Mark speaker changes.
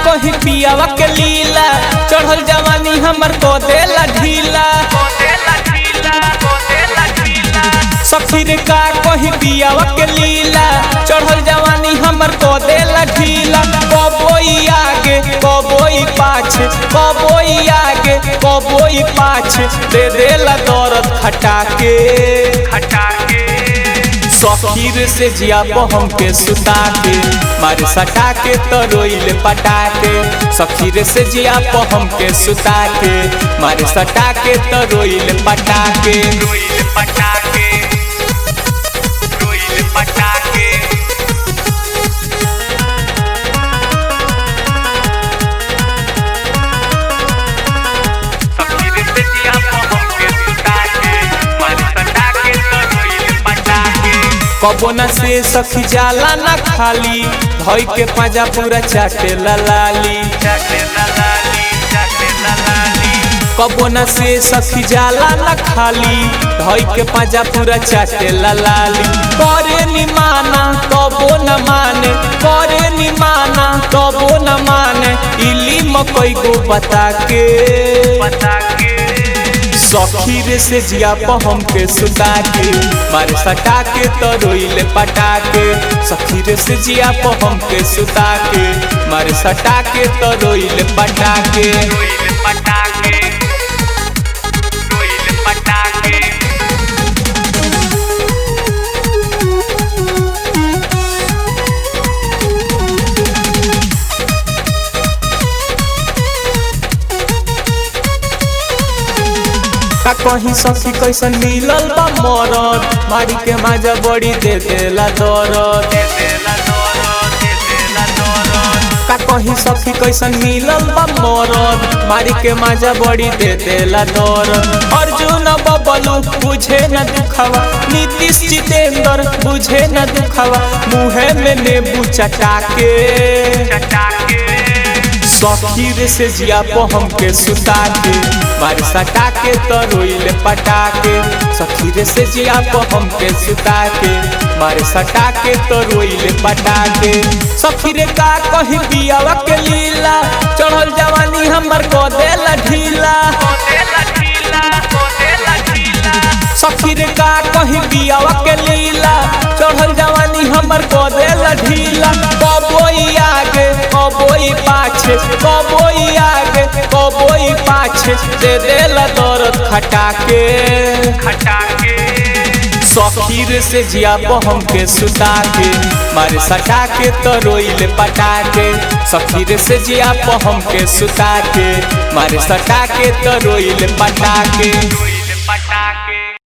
Speaker 1: कहीं पियावा के लीला, चढ़ल जवानी हमर को देला ढीला। सखी रे का कहीं पियावा के लीला, चढ़ल जवानी हमर को देला ढीला। कबोई आगे कबोई पाछे, कबोई आगे कबोई पाछे, दे देला दर्द खटा के। सखीर से जिया हम के सुता के, मारे सटा के तो रोइल पटा के। सखीर से जिया हम के सुता के, मारे सटा के तो रोइल पटा के। कबो न से सखी जाला न खाली, धोई के पाजा पूरा चाटे लाली। कबो न से सखी जाला न खाली, धोई के पाजा पूरा चाटे लाली। करे नि माना कबो न माने, करे नि माना कबो न माने, इली मकई को बता के। सखीर से जिया हम के सुता के, मारे सटा के तो रोइल पटा के। सखीर से जिया हम के सुता के, मारे सटा के तो रोइल पटा के। का कहीं सखी कैसन मिलल बा मरद, मारी के माजा बड़ी दे देला दर्द। का कहीं सखी कैसन मिलल बा मरद, मारी के माजा बड़ी दे देला दर्द। अर्जुन बबलू बुझे न दुखवा, नीतीश जितेंद्र बुझे न दुखवा, मुँहे में नींबू चटा के। सखीर से जिया हम के सुता के, मारे सटा के तो रोइल पटा के। सखीर से जिया हम के सुता के, मारे सटा के तो रोइल पटा के। सखीर का कहीं पियावा के लीला, चढ़ल जवानी हमर को देला ढीला। सखीर का कहीं पियावा के लीला, चढ़ल जवानी हमर को देला ढीला। कबोई आगे कबोई पाछे, कबोई आगे कबोई पाछे, दे देला दर्द खटा के। सखीर से जिया हम के सुता के, मारे सटा के तो रोइल पटा के। सखीर से जिया हम के सुता के, मारे सटा के तो रोइल पटा के।